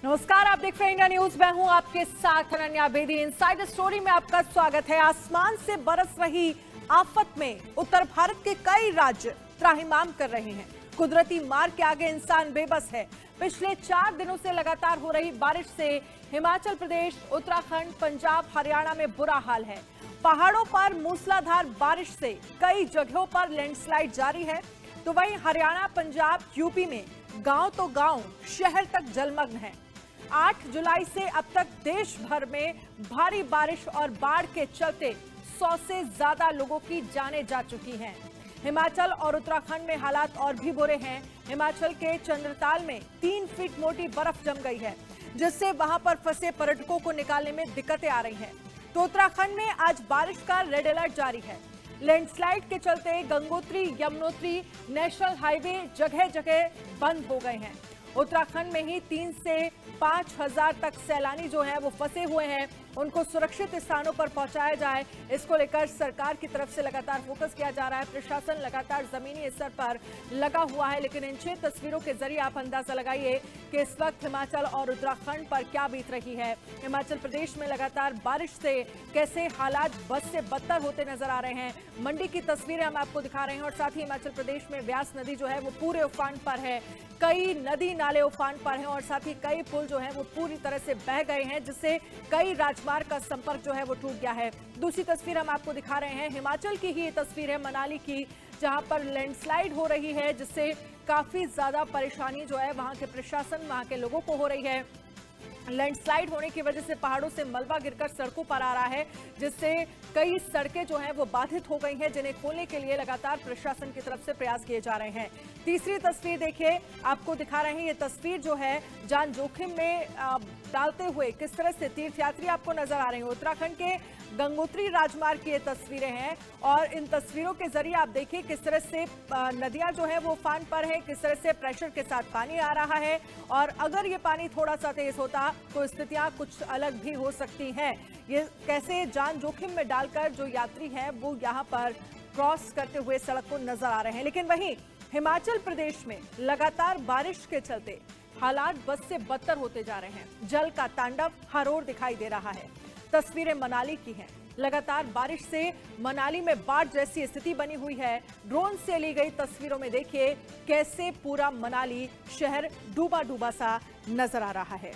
नमस्कार, आप देख रहे हैं इंडिया न्यूज। मैं हूं आपके साथ अनन्या बेदी। इनसाइड स्टोरी में आपका स्वागत है। आसमान से बरस रही आफत में उत्तर भारत के कई राज्य त्राहिमाम कर रहे हैं। कुदरती मार के आगे इंसान बेबस है। पिछले 4 दिनों से लगातार हो रही बारिश से हिमाचल प्रदेश, उत्तराखंड, पंजाब, हरियाणा में बुरा हाल है। पहाड़ों पर मूसलाधार बारिश से कई जगहों पर लैंडस्लाइड जारी है, तो वहीं हरियाणा, पंजाब, यूपी में गांव तो गांव, शहर तक जलमग्न है। 8 जुलाई से अब तक देश भर में भारी बारिश और बाढ़ के चलते 100 से ज्यादा लोगों की जानें जा चुकी हैं। हिमाचल और उत्तराखंड में हालात और भी बुरे हैं। हिमाचल के चंद्रताल में 3 फीट मोटी बर्फ जम गई है, जिससे वहां पर फंसे पर्यटकों को निकालने में दिक्कतें आ रही हैं। तो उत्तराखंड में आज बारिश का रेड अलर्ट जारी है। लैंडस्लाइड के चलते गंगोत्री यमुनोत्री नेशनल हाईवे जगह जगह बंद हो गए हैं। उत्तराखंड में ही 3 से 5,000 तक सैलानी जो हैं वो फंसे हुए हैं। उनको सुरक्षित स्थानों पर पहुंचाया जाए, इसको लेकर सरकार की तरफ से लगातार फोकस किया जा रहा है। प्रशासन लगातार जमीनी स्तर पर लगा हुआ है, लेकिन इन 6 तस्वीरों के जरिए आप अंदाजा लगाइए कि इस वक्त हिमाचल और उत्तराखंड पर क्या बीत रही है। हिमाचल प्रदेश में लगातार बारिश से कैसे हालात बद से बदतर होते नजर आ रहे हैं। मंडी की तस्वीरें हम आपको दिखा रहे हैं और साथ ही हिमाचल प्रदेश में व्यास नदी जो है वो पूरे उफान पर है। कई नदी नाले उफान पर हैं और साथ ही कई पुल जो हैं वो पूरी तरह से बह गए हैं, जिससे कई राजमार्ग का संपर्क जो है वो टूट गया है। दूसरी तस्वीर हम आपको दिखा रहे हैं, हिमाचल की ही ये तस्वीर है मनाली की, जहां पर लैंडस्लाइड हो रही है, जिससे काफी ज्यादा परेशानी जो है वहां के प्रशासन, वहां के लोगों को हो रही है। लैंडस्लाइड होने की वजह से पहाड़ों से मलबा गिरकर सड़कों पर आ रहा है, जिससे कई सड़कें जो हैं वो बाधित हो गई हैं, जिन्हें खोलने के लिए लगातार प्रशासन की तरफ से प्रयास किए जा रहे हैं। तीसरी तस्वीर देखिए, आपको दिखा रहे हैं, ये तस्वीर जो है जान जोखिम में डालते हुए किस तरह से तीर्थयात्री आपको नजर आ रहे हैं। उत्तराखंड के गंगोत्री राजमार्ग की ये तस्वीरें हैं और इन तस्वीरों के जरिए आप देखिए किस तरह से नदियां जो है वो उफान पर है, किस तरह से प्रेशर के साथ पानी आ रहा है और अगर ये पानी थोड़ा सा तेज होता तो स्थितियां कुछ अलग भी हो सकती हैं। ये कैसे जान जोखिम में डालकर जो यात्री हैं वो यहाँ पर क्रॉस करते हुए सड़क को नजर आ रहे हैं। लेकिन वहीं हिमाचल प्रदेश में लगातार बारिश के चलते हालात बद से बदतर होते जा रहे हैं। जल का तांडव हर ओर दिखाई दे रहा है। तस्वीरें मनाली की हैं। लगातार बारिश से मनाली में बाढ़ जैसी स्थिति बनी हुई है। ड्रोन से ली गई तस्वीरों में देखिए कैसे पूरा मनाली शहर डूबा डूबा सा नजर आ रहा है।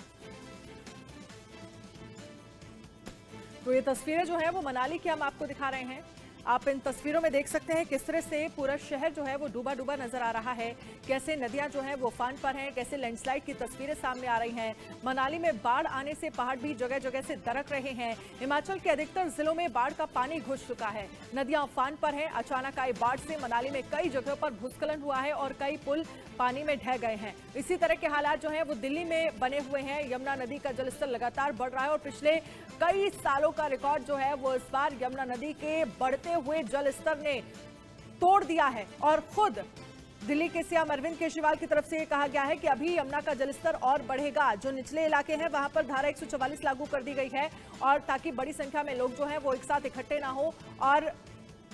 तो ये तस्वीरें जो है वो मनाली की हम आपको दिखा रहे हैं। आप इन तस्वीरों में देख सकते हैं किस तरह से पूरा शहर जो है वो डूबा डूबा नजर आ रहा है, कैसे नदियां जो हैं वो उफान पर हैं, कैसे लैंडस्लाइड की तस्वीरें सामने आ रही हैं। मनाली में बाढ़ आने से पहाड़ भी जगह जगह से दरक रहे हैं। हिमाचल के अधिकतर जिलों में बाढ़ का पानी घुस चुका है, नदियां उफान पर हैं। अचानक आई बाढ़ से मनाली में कई जगहों पर भूस्खलन हुआ है और कई पुल पानी में ढह गए हैं। इसी तरह के हालात जो हैं वो दिल्ली में बने हुए हैं। यमुना नदी का जलस्तर लगातार बढ़ रहा है और पिछले कई सालों का रिकॉर्ड जो है वो इस बार यमुना नदी के बढ़ते हुए जल स्तर ने तोड़ दिया है। और खुद दिल्ली के सीएम अरविंद केजरीवाल की तरफ से ये कहा गया है कि अभी यमुना का जलस्तर और बढ़ेगा। जो निचले इलाके हैं वहां पर धारा 144 लागू कर दी गई है और ताकि बड़ी संख्या में लोग जो हैं वो एक साथ इकट्ठे ना हो और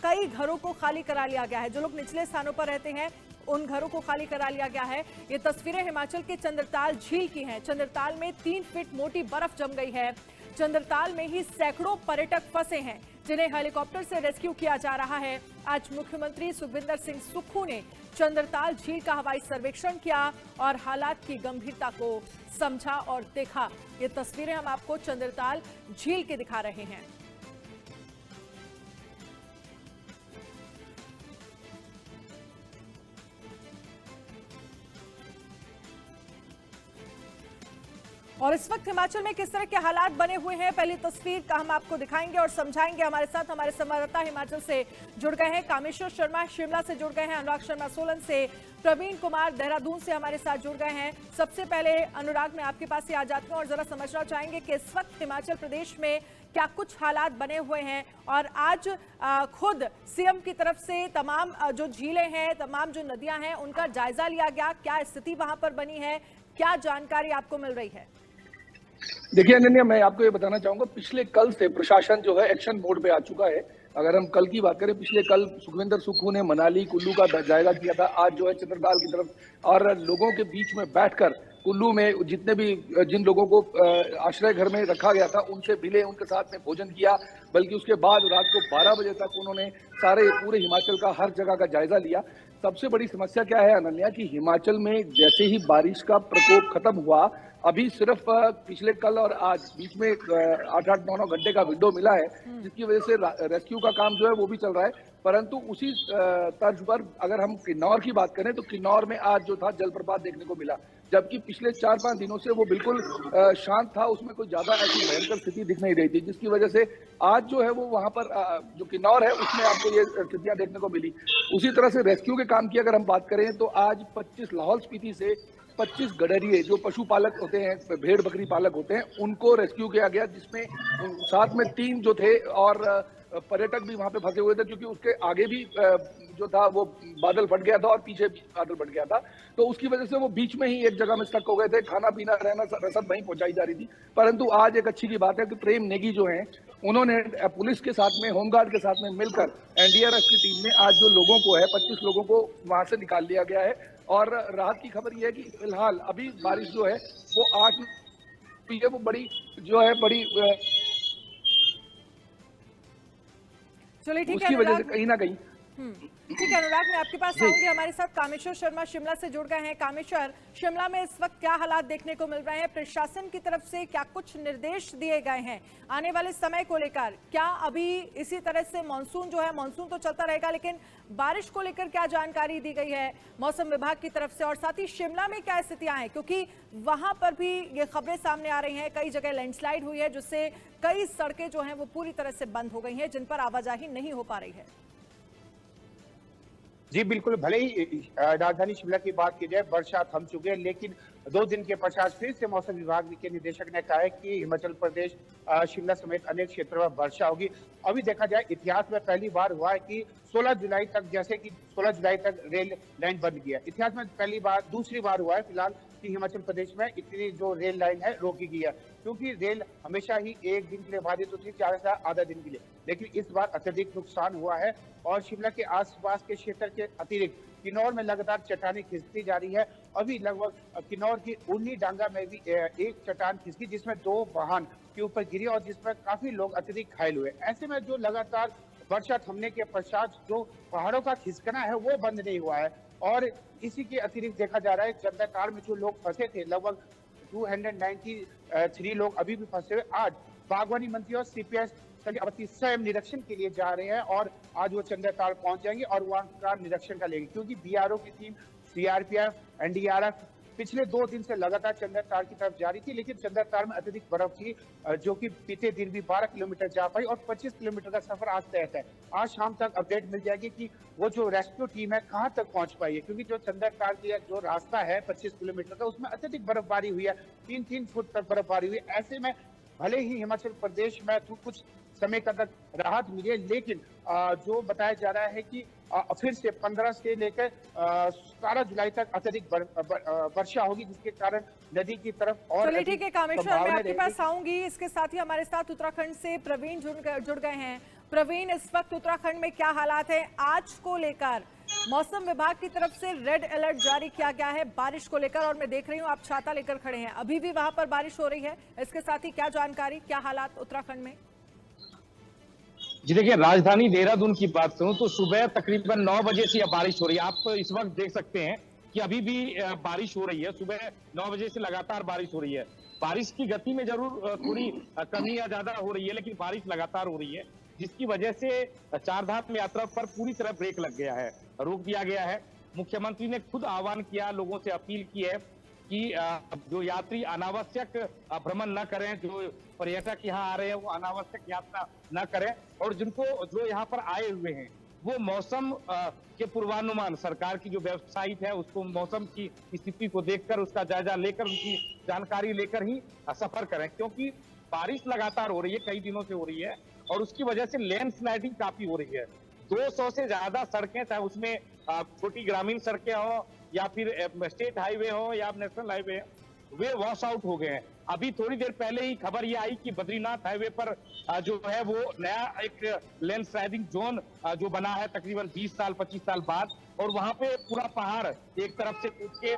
कई घरों को खाली करा लिया गया है। जो लोग निचले स्थानों पर रहते हैं उन घरों को खाली करा लिया गया है। ये तस्वीरें हिमाचल के चंद्रताल झील की हैं। चंद्रताल में 3 फीट मोटी बर्फ जम गई है। चंद्रताल में ही सैकड़ों पर्यटक फंसे हैं, जिन्हें हेलीकॉप्टर से रेस्क्यू किया जा रहा है। आज मुख्यमंत्री सुखविंदर सिंह सुक्खू ने चंद्रताल झील का हवाई सर्वेक्षण किया और हालात की गंभीरता को समझा और देखा। ये तस्वीरें हम आपको चंद्रताल झील की दिखा रहे हैं। और इस वक्त हिमाचल में किस तरह के हालात बने हुए हैं, पहली तस्वीर का हम आपको दिखाएंगे और समझाएंगे। हमारे साथ हमारे संवाददाता हिमाचल से जुड़ गए हैं, कामेश्वर शर्मा शिमला से जुड़ गए हैं, अनुराग शर्मा सोलन से, प्रवीण कुमार देहरादून से हमारे साथ जुड़ गए हैं। सबसे पहले अनुराग, मैं आपके पास ही आ जाती हूँ और जरा समझना चाहेंगे कि इस वक्त हिमाचल प्रदेश में क्या कुछ हालात बने हुए हैं और आज खुद सीएम की तरफ से तमाम जो झीलें हैं, तमाम जो नदियां हैं, उनका जायजा लिया गया। क्या स्थिति वहां पर बनी है, क्या जानकारी आपको मिल रही है? देखिए अनन्या, मैं आपको ये बताना चाहूंगा, पिछले कल से प्रशासन जो है एक्शन मोड पे आ चुका है। अगर हम कल की बात करें, पिछले कल सुखविंदर सुक्खू ने मनाली कुल्लू का जायजा किया था। आज जो है चंद्रताल की तरफ और लोगों के बीच में बैठकर कुल्लू में जितने भी जिन लोगों को आश्रय घर में रखा गया था उनसे मिले, उनके साथ में भोजन किया, बल्कि उसके बाद रात को 12 बजे तक उन्होंने सारे पूरे हिमाचल का हर जगह का जायजा लिया। सबसे बड़ी समस्या क्या है अनन्या, कि हिमाचल में जैसे ही बारिश का प्रकोप खत्म हुआ, अभी सिर्फ पिछले कल और आज बीच में 8-8, 9-9 घंटे का विंडो मिला है, जिसकी वजह से रेस्क्यू का काम जो है वो भी चल रहा है। परंतु उसी तर्ज पर अगर हम किन्नौर की बात करें तो किन्नौर में आज जो था जलप्रपात देखने को मिला, जबकि पिछले 4-5 दिनों से वो बिल्कुल शांत था, उसमें कोई ज्यादा ऐसी भयंकर स्थिति दिख नहीं रही थी, जिसकी वजह से आज जो है वो वहां पर जो किन्नौर है उसमें आपको ये स्थितियां देखने को मिली। उसी तरह से रेस्क्यू के काम की अगर हम बात करें तो आज 25 लाहौल स्पीति से 25 गडरिए जो पशुपालक होते हैं, भेड़ बकरी पालक होते हैं, उनको रेस्क्यू किया गया, जिसमें साथ में 3 जो थे और पर्यटक भी वहां पे फंसे हुए थे, क्योंकि उसके आगे भी जो था वो बादल फट गया था और पीछे भी बादल फट गया था, तो उसकी वजह से वो बीच में ही एक जगह में स्टक हो गए थे। खाना पीना रहना रसद वहीं पहुंचाई जा रही थी। परंतु आज एक अच्छी की बात है कि प्रेम नेगी जो है उन्होंने पुलिस के साथ में, होमगार्ड के साथ में मिलकर एनडीआरएफ की टीम ने आज जो लोगों को है 25 लोगों को वहां से निकाल लिया गया है। और राहत की खबर यह है कि फिलहाल अभी बारिश जो है वो 8 है, वो बड़ी जो है बड़ी चलिए ठीक है उसकी वजह से कहीं ना कहीं। ठीक है अनुराग, मैं आपके पास आऊंगी। हमारे साथ कामेश्वर शर्मा शिमला से जुड़ गए हैं। कामेश्वर, शिमला में इस वक्त क्या हालात देखने को मिल रहे हैं? प्रशासन की तरफ से क्या कुछ निर्देश दिए गए हैं आने वाले समय को लेकर? क्या अभी इसी तरह से मानसून जो है, मानसून तो चलता रहेगा, लेकिन बारिश को लेकर क्या जानकारी दी गई है मौसम विभाग की तरफ से? और साथ ही शिमला में क्या स्थितियां हैं, क्योंकि वहां पर भी ये खबरें सामने आ रही हैं, कई जगह लैंडस्लाइड हुई है, जिससे कई सड़कें जो हैं वो पूरी तरह से बंद हो गई हैं, जिन पर आवाजाही नहीं हो पा रही है। जी बिल्कुल, भले ही राजधानी शिमला की बात की जाए, वर्षा थम चुकी है, लेकिन 2 दिन के पश्चात फिर से मौसम विभाग के निदेशक ने कहा है कि हिमाचल प्रदेश, शिमला समेत अनेक क्षेत्रों में वर्षा होगी। अभी देखा जाए, इतिहास में पहली बार हुआ है कि 16 जुलाई तक, जैसे कि 16 जुलाई तक रेल लाइन बंद गया, इतिहास में पहली बार, दूसरी बार हुआ है फिलहाल कि हिमाचल प्रदेश में इतनी जो रेल लाइन है रोकी गई है, क्योंकि रेल हमेशा ही एक दिन के लिए बाधित होती है, ज्यादा से आधा दिन के लिए, लेकिन इस बार अत्यधिक नुकसान हुआ है। और शिमला के आसपास के क्षेत्र के अतिरिक्त किन्नौर में लगातार चट्टानें खिसकती जा रही है। अभी लगभग किन्नौर की उन्नी डांगा में भी एक चट्टान खिसकी, जिसमें 2 वाहन के ऊपर गिरी और जिसमें काफी लोग अत्यधिक घायल हुए। ऐसे में जो लगातार वर्षा थमने के पश्चात जो पहाड़ों का खिसकना है वो बंद नहीं हुआ है। और इसी के अतिरिक्त देखा जा रहा है, चंद्रताल में जो लोग फंसे थे, लगभग 293 लोग अभी भी फंसे हुए। आज बागवानी मंत्री और सीपीएस अवस्थी स्वयं निरीक्षण के लिए जा रहे हैं और आज वो चंद्रताल पहुंच जाएंगे और वहां का निरीक्षण करेंगे, क्योंकि बीआरओ की टीम, सीआरपीएफ, एनडीआरएफ पिछले 2 दिन से लगातार चंद्रताल की तरफ जा रही थी, लेकिन चंद्रताल में अत्यधिक बर्फ थी, जो कि बीते दिन भी 12 किलोमीटर जा पाई और 25 किलोमीटर का सफर आज तय है। आज शाम तक अपडेट मिल जाएगी कि वो जो रेस्क्यू टीम है कहां तक पहुंच पाई है, क्योंकि जो चंद्रताल की जो रास्ता है 25 किलोमीटर का, उसमें अत्यधिक बर्फबारी हुई है, 3-3 फुट तक बर्फबारी हुई है। ऐसे में भले ही हिमाचल प्रदेश में कुछ समय तक राहत मिली है, लेकिन जो बताया जा रहा है कि फिर से 15 से लेकर 17 जुलाई तक अत्यधिक वर्षा होगी, जिसके कारण नदी की तरफ और। चलिए ठीक है कामेश्वर, मैं आपके पास आऊंगी। इसके साथ ही हमारे साथ उत्तराखंड से प्रवीण जुड़ गए हैं। प्रवीण, इस वक्त उत्तराखंड में क्या हालात है? आज को लेकर मौसम विभाग की तरफ से रेड अलर्ट जारी किया गया है बारिश को लेकर, और मैं देख रही हूं आप छाता लेकर खड़े हैं, अभी भी वहां पर बारिश हो रही है। इसके साथ ही क्या जानकारी, क्या हालात उत्तराखंड में? जी देखिए, राजधानी देहरादून की बात करूं तो सुबह तकरीबन 9 बजे से बारिश हो रही है। आप तो इस वक्त देख सकते हैं कि अभी भी बारिश हो रही है, सुबह 9 बजे से लगातार बारिश हो रही है। बारिश की गति में जरूर थोड़ी कमी या ज्यादा हो रही है, लेकिन बारिश लगातार हो रही है, जिसकी वजह से चारधाम यात्रा पर पूरी तरह ब्रेक लग गया है, रोक दिया गया है। मुख्यमंत्री ने खुद आह्वान किया, लोगों से अपील की है कि जो यात्री अनावश्यक भ्रमण न करें, जो पर्यटक यहाँ आ रहे हैं वो अनावश्यक यात्रा न करें, और जो यहाँ पर आए हुए हैं वो मौसम के पूर्वानुमान, सरकार की जो वेबसाइट है उसको मौसम की स्थिति को देखकर, उसका जायजा लेकर, उनकी जानकारी लेकर ही सफर करें, क्योंकि बारिश लगातार हो रही है, कई दिनों से हो रही है, और उसकी वजह से लैंडस्लाइडिंग काफी हो रही है। 200 से ज्यादा सड़कें, चाहे उसमें छोटी ग्रामीण सड़कें हो या फिर स्टेट हाईवे हो या नेशनल हाईवे, वे वॉश आउट हो गए हैं। अभी थोड़ी देर पहले ही खबर ये आई कि बद्रीनाथ हाईवे पर जो है वो नया एक लैंडस्लाइडिंग जोन जो बना है तकरीबन 20 साल 25 साल बाद, और वहां पे पूरा पहाड़ एक तरफ से टूट के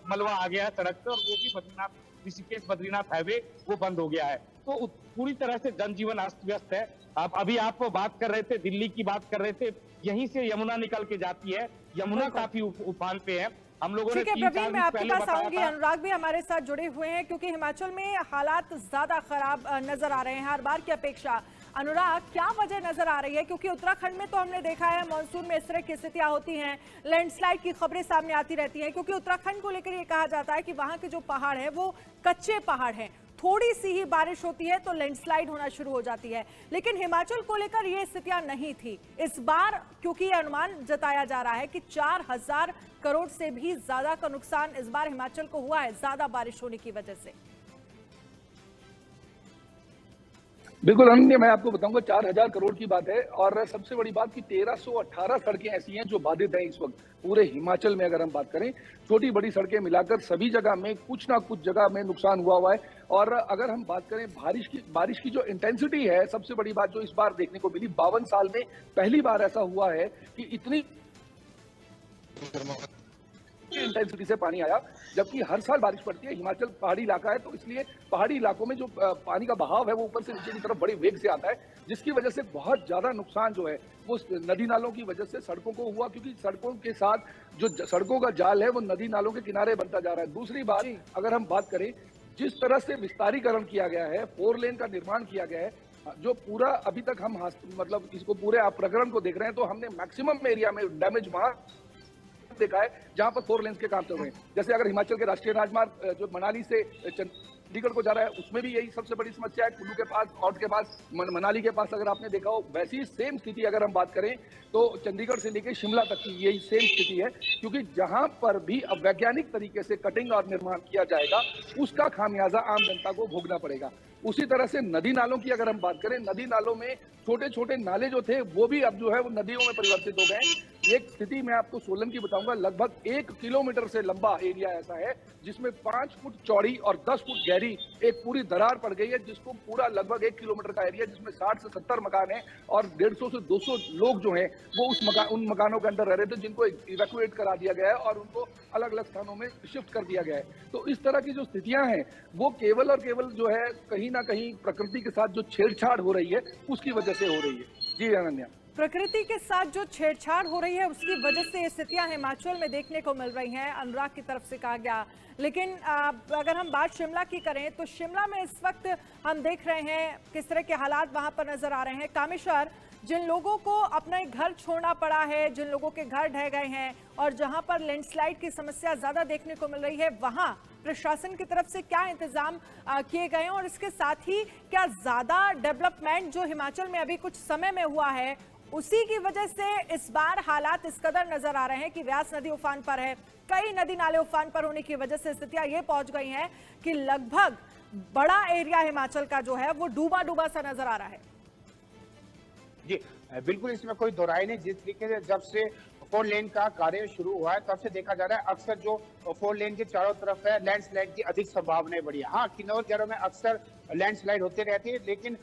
मलबा आ गया है सड़क पे, और वो भी बद्रीनाथ ऋषिकेश बद्रीनाथ हाईवे वो बंद हो गया है। तो पूरी तरह से जनजीवन अस्त व्यस्त है। अभी आप बात कर रहे थे, दिल्ली की बात कर रहे थे, यहीं से यमुना निकल के जाती है, यमुना काफी उफान पे है। हम लोगों ने ठीक है 3-4 प्रवीण, दिन मैं आपके पहले पास बताया आऊंगी। था। अनुराग भी हमारे साथ जुड़े हुए हैं क्योंकि हिमाचल में हालात ज्यादा खराब नजर आ रहे हैं हर बार की अपेक्षा। अनुराग, क्या वजह नजर आ रही है? क्योंकि उत्तराखंड में तो हमने देखा है मानसून में इस तरह की स्थितियां होती हैं, लैंडस्लाइड की खबरें सामने आती रहती हैं, क्योंकि उत्तराखंड को लेकर ये कहा जाता है कि वहां के जो पहाड़ है वो कच्चे पहाड़ हैं, थोड़ी सी ही बारिश होती है तो लैंडस्लाइड होना शुरू हो जाती है। लेकिन हिमाचल को लेकर ये स्थितियां नहीं थी इस बार, क्योंकि ये अनुमान जताया जा रहा है कि 4000 करोड़ से भी ज्यादा का नुकसान इस बार हिमाचल को हुआ है ज्यादा बारिश होने की वजह से। बिल्कुल अनन्या, मैं आपको बताऊंगा 4000 करोड़ की बात है। और सबसे बड़ी बात कि 1318 सड़कें ऐसी हैं जो बाधित हैं इस वक्त पूरे हिमाचल में। अगर हम बात करें छोटी बड़ी सड़कें मिलाकर सभी जगह में कुछ ना कुछ जगह में नुकसान हुआ है। और अगर हम बात करें बारिश की जो इंटेंसिटी है, सबसे बड़ी बात जो इस बार देखने को मिली, 52 साल में पहली बार ऐसा हुआ है कि इतनी इंटेंसिटी से पानी आया। जबकि हर साल बारिश पड़ती है, हिमाचल पहाड़ी इलाका है तो इसलिए पहाड़ी इलाकों में जो पानी का बहाव है वो ऊपर से नीचे की तरफ बड़े वेग से आता है, जिसकी वजह से बहुत ज्यादा नुकसान जो है वो नदी नालों की वजह से सड़कों को हुआ, क्योंकि सड़कों के साथ जो सड़कों का जाल है वो नदी नालों के किनारे बनता जा रहा है। दूसरी बात, अगर हम बात करें जिस तरह से विस्तारीकरण किया गया है, 4 लेन का निर्माण किया गया है, जो पूरा अभी तक हम मतलब इसको पूरे आप प्रकरण को देख रहे हैं तो हमने मैक्सिमम एरिया में डैमेज वहां देखा है जहां पर 4 लेन के काम चल रहे हैं। जैसे अगर हिमाचल के राष्ट्रीय राजमार्ग जो मनाली से चंडीगढ़ को जा रहा है उसमें भी यही सबसे बड़ी समस्या है। कुल्लू के पास, औट के पास, मनाली के पास अगर आपने देखा हो, वैसी सेम स्थिति अगर हम बात करें तो चंडीगढ़ से लेकर शिमला तक की यही सेम स्थिति है। क्योंकि जहां पर भी अब वैज्ञानिक तरीके से कटिंग और निर्माण किया जाएगा उसका खामियाजा आम जनता को भोगना पड़ेगा। उसी तरह से नदी नालों की अगर हम बात करें, नदी नालों में छोटे छोटे नाले जो थे वो भी अब जो है वो नदियों में परिवर्तित हो गए। एक स्थिति मैं आपको सोलन की बताऊंगा, लगभग 1 किलोमीटर से लंबा एरिया ऐसा है जिसमें 5 फुट चौड़ी और 10 फुट गहरी एक पूरी दरार पड़ गई है, जिसको पूरा लगभग 1 किलोमीटर का एरिया जिसमें 60 से 70 मकान है और 150 से 200 लोग जो हैं वो उन मकानों के अंदर रह रहे थे, जिनको इवैक्यूएट करा दिया गया है और उनको अलग अलग स्थानों में शिफ्ट कर दिया गया है। तो इस तरह की जो स्थितियां हैं वो केवल और केवल जो है कहीं ना कहीं प्रकृति के साथ जो छेड़छाड़ हो रही है उसकी वजह से हो रही है। जी अनन्या, प्रकृति के साथ जो छेड़छाड़ हो रही है उसकी वजह से ये स्थितियां हिमाचल में देखने को मिल रही हैं, अनुराग की तरफ से कहा गया। लेकिन अगर हम बात शिमला की करें तो शिमला में इस वक्त हम देख रहे हैं किस तरह के हालात वहां पर नजर आ रहे हैं। कामेश्वर, जिन लोगों को अपना घर छोड़ना पड़ा है, जिन लोगों के घर ढह गए हैं और जहां पर लैंडस्लाइड की समस्या ज्यादा देखने को मिल रही है, वहां प्रशासन की तरफ से क्या इंतजाम किए गए हैं और इसके साथ ही क्या ज्यादा डेवलपमेंट जो हिमाचल में अभी कुछ समय में हुआ है उसी की वजह से इस बार हालात इस कदर नजर आ रहे हैं कि व्यास नदी उफान पर है, कई नदी नाले उफान पर होने की वजह से स्थितियां ये पहुंच गई हैं कि लगभग बड़ा एरिया हिमाचल का जो है वो डूबा डूबा सा नजर आ रहा है। जी बिल्कुल, इसमें कोई दो राय नहीं। जिस तरीके से जब से 4 लेन का कार्य शुरू हुआ है तब से देखा जा रहा है अक्सर जो 4 लेन के चारों तरफ है लैंडस्लाइड की अधिक संभावनाएं बढ़ी है। हाँ, किन्नौर शहरों में अक्सर लैंडस्लाइड होते रहते हैं, लेकिन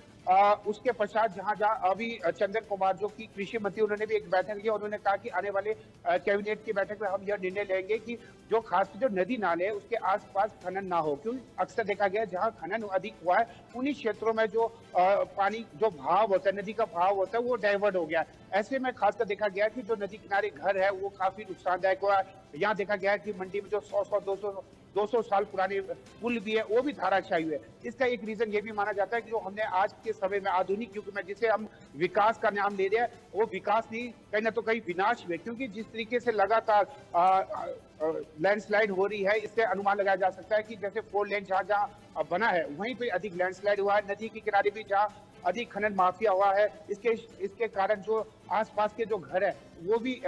उसके पश्चात जहां अभी चंदन कुमार जो कि कृषि मंत्री, उन्होंने भी एक बैठक की, उन्होंने कहा कि आने वाले कैबिनेट की बैठक में हम यह निर्णय लेंगे कि जो खासकर जो नदी नाले है उसके आसपास खनन ना हो, क्योंकि अक्सर देखा गया जहां खनन अधिक हुआ है उन्हीं क्षेत्रों में जो पानी जो भाव होता है, नदी का भाव होता है, वो डाइवर्ट हो गया है। ऐसे में खासकर देखा गया कि जो नदी किनारे घर है वो काफी नुकसानदायक हुआ है। यहाँ देखा गया है कि मंडी में जो 200 साल पुराने पुल भी है वो भी धाराशायी हुए। इसका एक रीजन ये भी माना जाता है कि जो हमने आज के समय में आधुनिक युग में जिसे हम विकास का नाम ले रहे हैं वो विकास नहीं, कहीं ना तो कहीं विनाश हुए, क्योंकि जिस तरीके से लगातार लैंडस्लाइड हो रही है, इससे अनुमान लगाया जा सकता है कि जैसे 4 लेन जहाँ बना है वहीं पे अधिक लैंडस्लाइड हुआ है, नदी के किनारे भी जहाँ अधिक खनन माफिया हुआ है, इसके कारण जो आसपास के जो घर है वो भी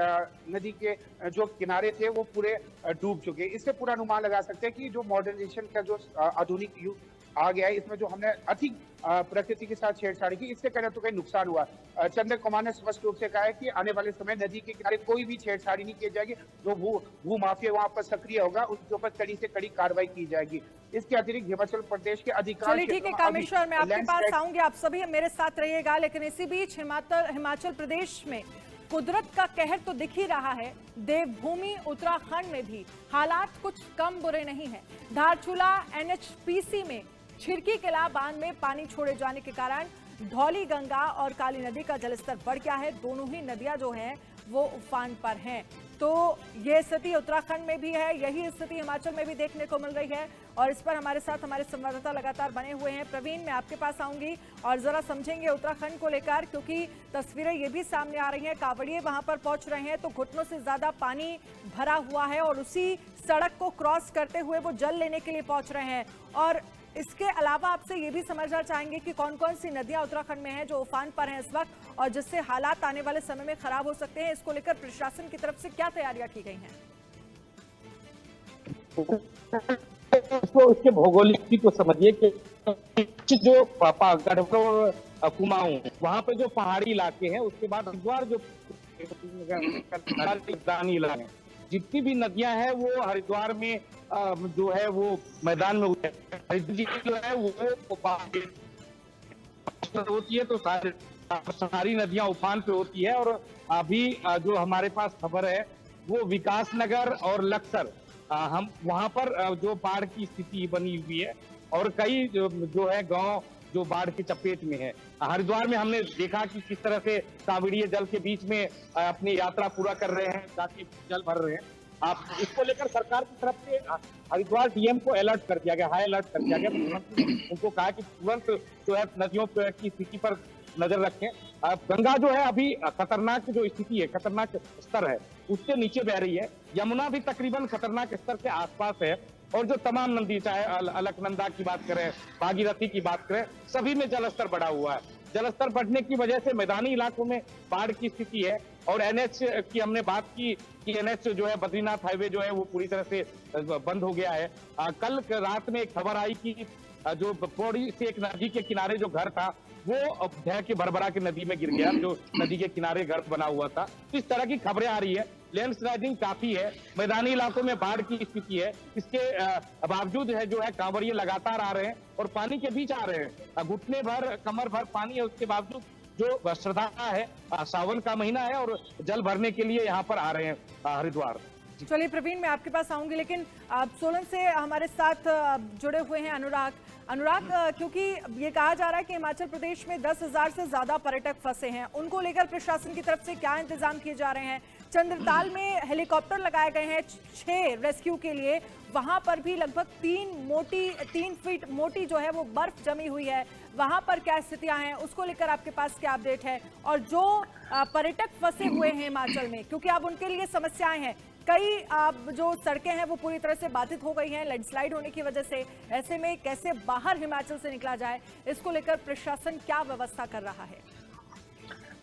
नदी के जो किनारे थे वो पूरे डूब चुके हैं। इससे पूरा अनुमान लगा सकते हैं कि जो मॉडर्नाइजेशन का जो आधुनिक युग आ गया है, इसमें जो हमने अधिक प्रकृति के साथ छेड़छाड़ की, इससे कहीं तो कहीं नुकसान हुआ। चंदन कुमार ने स्पष्ट रूप से कहा है कि आने वाले समय नदी के किनारे कोई भी छेड़छाड़ी नहीं की जाएगी, जो भू माफिया वहां पर सक्रिय होगा उसके ऊपर कड़ी से कड़ी कार्रवाई की जाएगी। इसके अतिरिक्त हिमाचल प्रदेश के अधिकांश, चलिए ठीक है कामेश्वर, मैं आपके पास आऊंगी, आप सभी मेरे साथ रहिएगा। लेकिन इसी बीच हिमाचल प्रदेश में कुदरत का कहर तो दिख ही रहा है। देवभूमि उत्तराखंड में भी हालात कुछ कम बुरे नहीं हैं। धारचूला NHPC में छिरकी किला बांध में पानी छोड़े जाने के कारण धौली गंगा और काली नदी का जलस्तर बढ़ गया है। दोनों ही नदियां जो हैं वो उफान पर हैं। तो ये स्थिति उत्तराखंड में भी है, यही स्थिति हिमाचल में भी देखने को मिल रही है। और इस पर हमारे साथ हमारे संवाददाता लगातार बने हुए हैं। प्रवीण, मैं आपके पास आऊंगी और जरा समझेंगे उत्तराखंड को लेकर, क्योंकि तस्वीरें ये भी सामने आ रही हैं। कांवड़िए वहां पर पहुंच रहे हैं तो घुटनों से ज्यादा पानी भरा हुआ है और उसी सड़क को क्रॉस करते हुए वो जल लेने के लिए पहुंच रहे हैं। और इसके अलावा आपसे ये भी समझना चाहेंगे कि कौन कौन सी नदियां उत्तराखंड में हैं जो उफान पर हैं इस वक्त और जिससे हालात आने वाले समय में खराब हो सकते हैं। इसको लेकर प्रशासन की तरफ से क्या तैयारियां की गई हैं? उसके भौगोलिक स्थिति को समझिए कि जो गढ़वाल कुमाऊं वहां पे जो पहाड़ी इलाके हैं, उसके बाद हरिद्वार जो मैदानी इलाके, जितनी भी नदियां हैं वो हरिद्वार में जो है वो मैदान में जो है वो होती है, तो सारी नदियां उफान पे होती है। और अभी जो हमारे पास खबर है वो विकास नगर और लक्सर, हम वहां पर जो बाढ़ की स्थिति बनी हुई है और कई जो है गांव जो बाढ़ की चपेट में है। हरिद्वार में हमने देखा कि किस तरह से कांवड़िए जल के बीच में अपनी यात्रा पूरा कर रहे हैं, ताकि जल भर रहे हैं। आप इसको लेकर सरकार की तरफ से हरिद्वार DM को अलर्ट कर दिया गया, हाई अलर्ट कर दिया गया। उनको कहा कि तुरंत जो है नदियों की स्थिति पर नजर रखें। गंगा जो है अभी खतरनाक जो स्थिति है, खतरनाक स्तर है, उससे नीचे बह रही है। यमुना भी तकरीबन खतरनाक स्तर के आसपास है। और जो तमाम नदी, चाहे अलकनंदा की बात करें, भागीरथी की बात करें, सभी में जलस्तर बढ़ा हुआ है। जलस्तर बढ़ने की वजह से मैदानी इलाकों में बाढ़ की स्थिति है। और NH की हमने बात की कि NH जो है बद्रीनाथ हाईवे जो है वो पूरी तरह से बंद हो गया है। कल रात में एक खबर आई कि जो पौड़ी से एक नदी के किनारे जो घर था वो भय के भरभरा के नदी में गिर गया, जो नदी के किनारे घर बना हुआ था। इस तरह की खबरें आ रही है। लैंडस्लाइडिंग काफी है, मैदानी इलाकों में बाढ़ की स्थिति है। इसके बावजूद है जो है कांवड़िए लगातार आ रहे हैं और पानी के बीच आ रहे हैं। घुटने भर, कमर भर पानी है, उसके बावजूद जो श्रद्धा है, सावन का महीना है और जल भरने के लिए यहाँ पर आ रहे हैं हरिद्वार। चलिए प्रवीण, मैं आपके पास आऊंगी, लेकिन सोलन से हमारे साथ जुड़े हुए हैं अनुराग। क्योंकि ये कहा जा रहा है कि हिमाचल प्रदेश में 10,000 से ज्यादा पर्यटक फंसे हैं, उनको लेकर प्रशासन की तरफ से क्या इंतजाम किए जा रहे हैं? चंद्रताल में हेलीकॉप्टर लगाए गए हैं 6 रेस्क्यू के लिए, वहां पर भी लगभग 3 फीट मोटी जो है वो बर्फ जमी हुई है, वहां पर क्या स्थितियां हैं, उसको लेकर आपके पास क्या अपडेट है? और जो पर्यटक फंसे हुए हैं हिमाचल में, क्योंकि अब उनके लिए समस्याएं हैं, कई जो सड़कें हैं वो पूरी तरह से बाधित हो गई हैं लैंडस्लाइड होने की वजह से, ऐसे में कैसे बाहर हिमाचल से निकला जाए, इसको लेकर प्रशासन क्या व्यवस्था कर रहा है?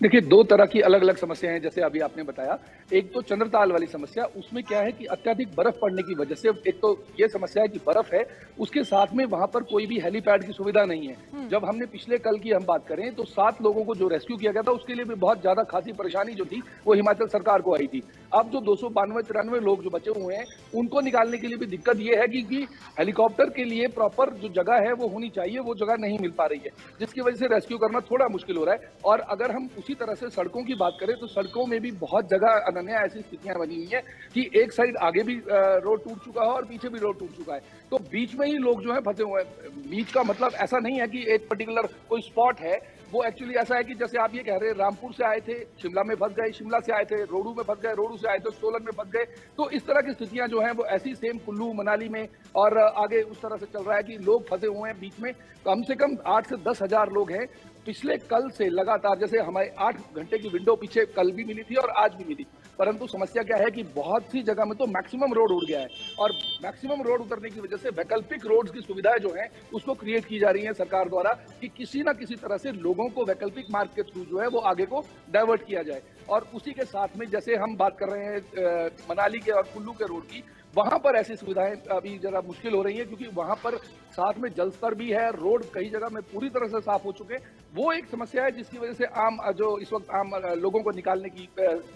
देखिए, 2 तरह की अलग अलग समस्याएं हैं, जैसे अभी आपने बताया। एक तो चंद्रताल वाली समस्या, उसमें क्या है कि अत्यधिक बर्फ पड़ने की वजह से एक तो ये समस्या है कि बर्फ है, उसके साथ में वहां पर कोई भी हेलीपैड की सुविधा नहीं है। जब हमने पिछले कल की हम बात करें तो 7 लोगों को जो रेस्क्यू किया गया था, उसके लिए भी बहुत ज्यादा खासी परेशानी जो थी वो हिमाचल सरकार को आई थी। अब जो 292-93 लोग जो बचे हुए हैं, उनको निकालने के लिए भी दिक्कत ये है कि हेलीकॉप्टर के लिए प्रॉपर जो जगह है वो होनी चाहिए, वो जगह नहीं मिल पा रही है, जिसकी वजह से रेस्क्यू करना थोड़ा मुश्किल हो रहा है। और अगर हम उसी तरह से सड़कों की बात करें तो सड़कों में भी बहुत जगह अनन्या ऐसी स्थितियां बनी हुई है कि एक साइड आगे भी रोड टूट चुका है और पीछे भी रोड टूट चुका है, तो बीच में ही लोग जो है फंसे हुए हैं। बीच का मतलब ऐसा नहीं है कि एक पर्टिकुलर कोई स्पॉट है, वो एक्चुअली ऐसा है कि जैसे आप ये कह रहे हैं, रामपुर से आए थे शिमला में फंस गए, शिमला से आए थे रोडू में फंस गए, रोडू से आए थे सोलन में फंस गए। तो इस तरह की स्थितियां जो हैं वो ऐसी सेम कुल्लू मनाली में और आगे उस तरह से चल रहा है कि लोग फंसे हुए हैं बीच में। कम से कम 8 से 10 हजार लोग हैं पिछले कल से लगातार। जैसे हमारे 8 घंटे की विंडो पीछे कल भी मिली थी और आज भी मिली, परंतु समस्या क्या है कि बहुत सी जगह में तो मैक्सिमम रोड उड़ गया है और मैक्सिमम रोड उतरने की वजह से वैकल्पिक रोड्स की सुविधाएं जो हैं उसको क्रिएट की जा रही है सरकार द्वारा कि किसी ना किसी तरह से लोगों को वैकल्पिक मार्ग के थ्रू जो है वो आगे को डाइवर्ट किया जाए। और उसी के साथ में जैसे हम बात कर रहे हैं मनाली के और कुल्लू के रोड की, वहां पर ऐसी सुविधाएं अभी जरा मुश्किल हो रही है क्योंकि वहां पर साथ में जल स्तर भी है, रोड कई जगह में पूरी तरह से साफ हो चुके हैं। वो एक समस्या है जिसकी वजह से आम जो इस वक्त आम लोगों को निकालने की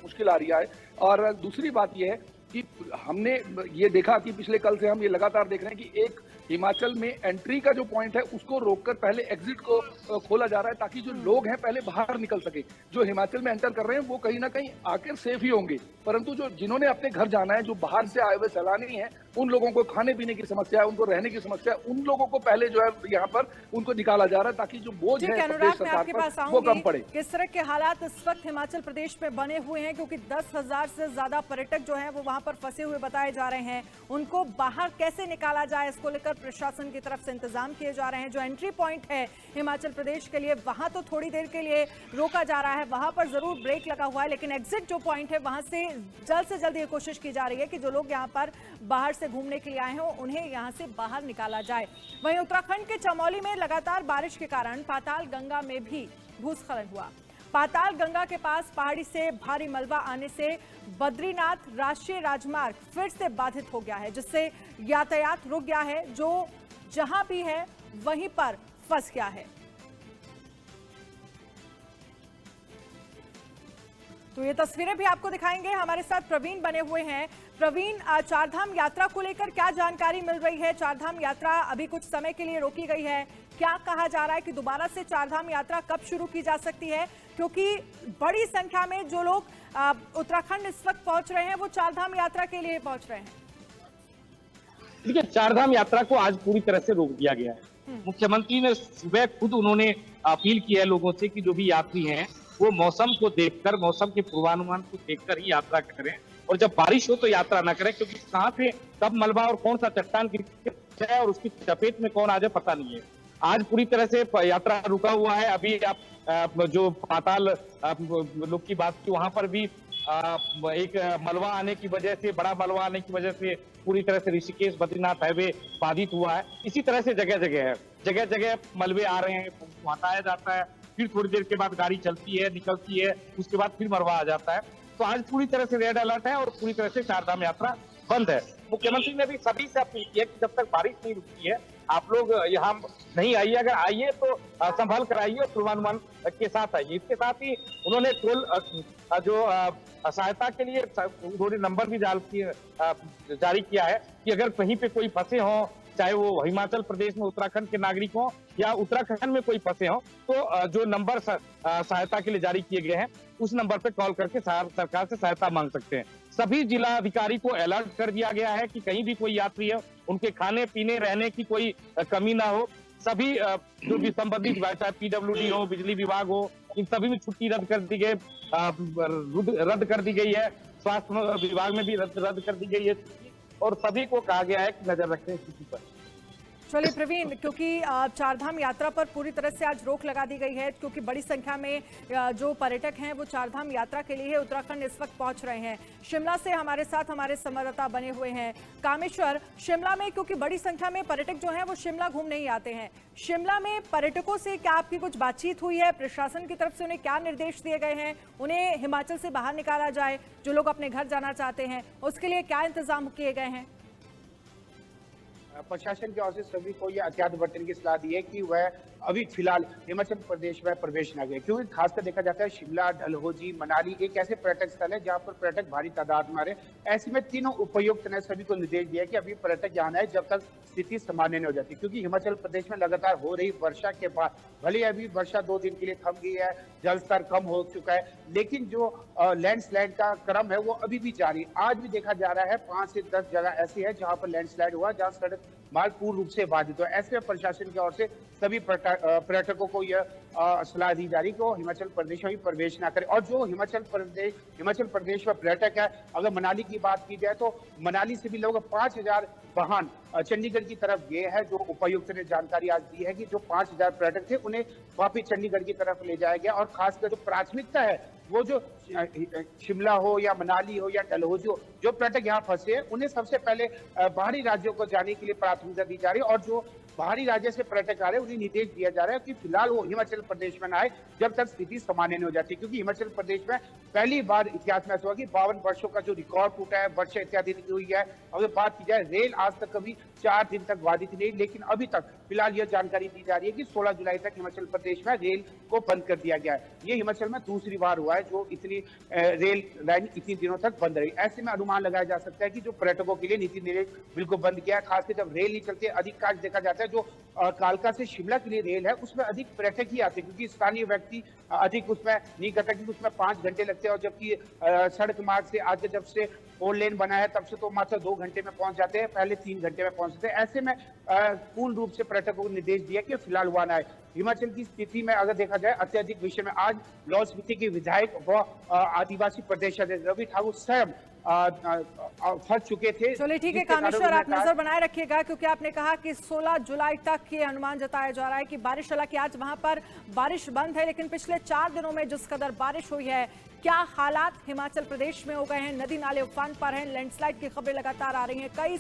मुश्किल आ रही है। और दूसरी बात यह है कि हमने ये देखा कि पिछले कल से हम ये लगातार देख रहे हैं कि एक हिमाचल में एंट्री का जो पॉइंट है उसको रोककर पहले एग्जिट को खोला जा रहा है, ताकि जो लोग हैं पहले बाहर निकल सके। जो हिमाचल में एंटर कर रहे हैं वो कहीं ना कहीं आकर सेफ ही होंगे, परंतु जो जिन्होंने अपने घर जाना है, जो बाहर से आए हुए सैलानी हैं, उन लोगों को खाने पीने की समस्या है, उनको रहने की समस्या है, उन लोगों को पहले जो है यहाँ पर उनको निकाला जा रहा है, ताकि जो बोझ है प्रदेश सरकार पर वो कम पड़े। किस तरह के हालात इस वक्त हिमाचल प्रदेश में बने हुए हैं, क्योंकि 10,000 से ज्यादा पर्यटक जो हैं वो वहां पर फंसे हुए बताए जा रहे हैं। उनको बाहर कैसे निकाला जाए, इसको लेकर प्रशासन की तरफ से इंतजाम किए जा रहे हैं। जो एंट्री पॉइंट है हिमाचल प्रदेश के लिए, वहां तो थोड़ी देर के लिए रोका जा रहा है, वहां पर जरूर ब्रेक लगा हुआ है, लेकिन एग्जिट जो पॉइंट है वहां से जल्द ये कोशिश की जा रही है कि जो लोग यहाँ पर बाहर से घूमने के लिए आए हैं उन्हें यहाँ से बाहर निकाला जाए। वहीं उत्तराखंड के चमोली में लगातार बारिश के कारण पाताल गंगा में भी भूस्खलन हुआ। पाताल गंगा के पास पहाड़ी से भारी मलबा आने से बद्रीनाथ राष्ट्रीय राजमार्ग फिर से बाधित हो गया है, जिससे यातायात रुक गया है। जो जहां भी है वहीं पर फंस गया है। तो ये तस्वीरें भी आपको दिखाएंगे। हमारे साथ प्रवीण बने हुए हैं। प्रवीण, चारधाम यात्रा को लेकर क्या जानकारी मिल रही है? चारधाम यात्रा अभी कुछ समय के लिए रोकी गई है, क्या कहा जा रहा है कि दोबारा से चारधाम यात्रा कब शुरू की जा सकती है? क्योंकि बड़ी संख्या में जो लोग उत्तराखंड इस वक्त पहुंच रहे हैं वो चारधाम यात्रा के लिए पहुंच रहे हैं। देखिए, चारधाम यात्रा को आज पूरी तरह से रोक दिया गया है। मुख्यमंत्री ने सुबह खुद उन्होंने अपील की है लोगों से कि जो भी यात्री हैं वो मौसम को देखकर, मौसम के पूर्वानुमान को देखकर ही यात्रा करें, और जब बारिश हो तो यात्रा न करें, क्योंकि कहां से कब मलबा और कौन सा चट्टान है और उसकी चपेट में कौन आ जाए पता नहीं है। आज पूरी तरह से यात्रा रुका हुआ है। अभी आप जो पाताल लोग की बात की, वहां पर भी एक मलबा आने की वजह से, बड़ा मलबा आने की वजह से पूरी तरह से ऋषिकेश बद्रीनाथ हाईवे बाधित हुआ है। इसी तरह से जगह जगह मलबे आ रहे हैं, हटाया जाता है, फिर थोड़ी देर के बाद गाड़ी चलती है, निकलती है, उसके बाद फिर मलबा आ जाता है। तो आज पूरी तरह से रेड अलर्ट है और पूरी तरह से चारधाम यात्रा बंद है। मुख्यमंत्री ने भी सभी से अपील की है कि जब तक बारिश नहीं रुकती है आप लोग यहाँ नहीं आइए, अगर आइए तो संभल कर आइए और पूर्वानुमान के साथ आइए। इसके साथ ही उन्होंने टोल जो सहायता के लिए उन्होंने नंबर भी जारी किया है कि अगर कहीं पे कोई फंसे हों, चाहे वो हिमाचल प्रदेश में उत्तराखंड के नागरिक हों या उत्तराखंड में कोई फंसे हों, तो जो नंबर सहायता के लिए जारी किए गए हैं उस नंबर पे कॉल करके सरकार से सहायता मांग सकते हैं। सभी जिला अधिकारी को अलर्ट कर दिया गया है कि कहीं भी कोई यात्री है उनके खाने पीने रहने की कोई कमी ना हो। सभी जो भी संबंधित विभाग, चाहे पीडब्ल्यूडी हो, बिजली विभाग हो, इन सभी में छुट्टी रद्द कर दी गई है। स्वास्थ्य विभाग में भी रद्द कर दी गई है और सभी को कहा गया है कि नजर रखें स्थिति पर। चलिए प्रवीण, क्योंकि चारधाम यात्रा पर पूरी तरह से आज रोक लगा दी गई है, क्योंकि बड़ी संख्या में जो पर्यटक हैं वो चारधाम यात्रा के लिए उत्तराखंड इस वक्त पहुंच रहे हैं। शिमला से हमारे साथ हमारे संवाददाता बने हुए हैं कामेश्वर। शिमला में क्योंकि बड़ी संख्या में पर्यटक जो हैं वो शिमला घूमने ही आते हैं, शिमला में पर्यटकों से क्या आपकी कुछ बातचीत हुई है? प्रशासन की तरफ से उन्हें क्या निर्देश दिए गए हैं? उन्हें हिमाचल से बाहर निकाला जाए, जो लोग अपने घर जाना चाहते हैं उसके लिए क्या इंतजाम किए गए हैं? प्रशासन की ओर से सभी को यह एहतियात बरतने की सलाह दी है कि वह अभी फिलहाल हिमाचल प्रदेश में प्रवेश न करें, क्योंकि खासकर देखा जाता है शिमला, डलहौजी, मनाली एक ऐसे पर्यटक स्थल है जहां पर पर्यटक भारी तादाद में आ रहे हैं। ऐसे में तीनों उपायुक्त ने सभी को निर्देश दिया कि अभी पर्यटक यहाँ आए जब तक स्थिति सामान्य नहीं हो जाती, क्योंकि हिमाचल प्रदेश में लगातार हो रही वर्षा के बाद भले अभी वर्षा 2 दिन के लिए थम गई है, जल स्तर कम हो चुका है, लेकिन जो लैंडस्लाइड का क्रम है वो अभी भी जारी। आज भी देखा जा रहा है 5 से 10 जगह ऐसी है जहां पर लैंडस्लाइड हुआ, जहां सड़क मार्ग पूर्ण रूप से बाधित हुआ। ऐसे में प्रशासन की ओर से सभी पर्यटकों को यह सलाह दी जा रही कि वो हिमाचल प्रदेश में प्रवेश ना करें। और जो हिमाचल प्रदेश में पर्यटक है, अगर मनाली की बात की जाए तो मनाली से भी लगभग 5000 वाहन चंडीगढ़ की तरफ गए हैं। जो उपायुक्त ने जानकारी आज दी है कि जो 5000 पर्यटक थे उन्हें वापिस चंडीगढ़ की तरफ ले जाया गया, और खासकर जो प्राथमिकता है वो जो शिमला हो या मनाली हो या डलहौजी हो, जो पर्यटक यहाँ फंसे हैं उन्हें सबसे पहले बाहरी राज्यों को जाने के लिए प्राथमिकता दी जा रही है, और जो बाहरी राज्य से पर्यटक आ रहे हैं उन्हें निर्देश दिया जा रहा है कि फिलहाल वो हिमाचल प्रदेश में न आए जब तक स्थिति सामान्य नहीं हो जाती, क्योंकि हिमाचल प्रदेश में पहली बार इतिहास में ऐसा हुआ कि 52 वर्षों का जो रिकॉर्ड टूटा है, वर्षा इत्यादि हुई है। अगर बात की जाए रेल आज तक कभी 4 दिन तक बाधित नहीं, लेकिन अभी तक फिलहाल यह जानकारी दी जा रही है कि 16 जुलाई तक हिमाचल प्रदेश में रेल को बंद कर दिया गया है। ये हिमाचल में दूसरी बार हुआ है जो इतनी रेल लाइन इतनी दिनों तक बंद रही। ऐसे में अनुमान लगाया जा सकता है कि जो पर्यटकों के लिए नीति निर्णय बिल्कुल बंद किया है, खासकर जब रेल नहीं चलती, अधिकांश देखा जाता है जो कालका से शिमला के लिए रेल है उसमें अधिक पर्यटक ही आते हैं, क्योंकि स्थानीय व्यक्ति अधिक उसमें नहीं करता, क्योंकि उसमें 5 घंटे लगते हैं, और जबकि सड़क मार्ग से आज जब से 4 लेन बना है तब से तो मात्र 2 घंटे में पहुंच जाते हैं, पहले 3 घंटे में पहुंचते हैं। ऐसे में पूर्ण रूप से पर्यटकों को निर्देश दिया कि फिलहाल वहां न आए। हिमाचल की स्थिति में अगर देखा जाए अत्यधिक विषय में आज लाहौल स्पीति के विधायक व आदिवासी प्रदेश अध्यक्ष रवि ठाकुर स्वयं फंस चुके थे। चलिए ठीक है कामेश्वर, आप नजर बनाए रखिएगा, क्योंकि आपने कहा कि 16 जुलाई तक ये अनुमान जताया जा रहा है कि बारिश, हालांकि आज वहां पर बारिश बंद है, लेकिन पिछले 4 दिनों में जिस कदर बारिश हुई है, क्या हालात हिमाचल प्रदेश में हो गए हैं। नदी नाले उफान पर हैं, लैंडस्लाइड की खबरें लगातार आ रही हैं, कई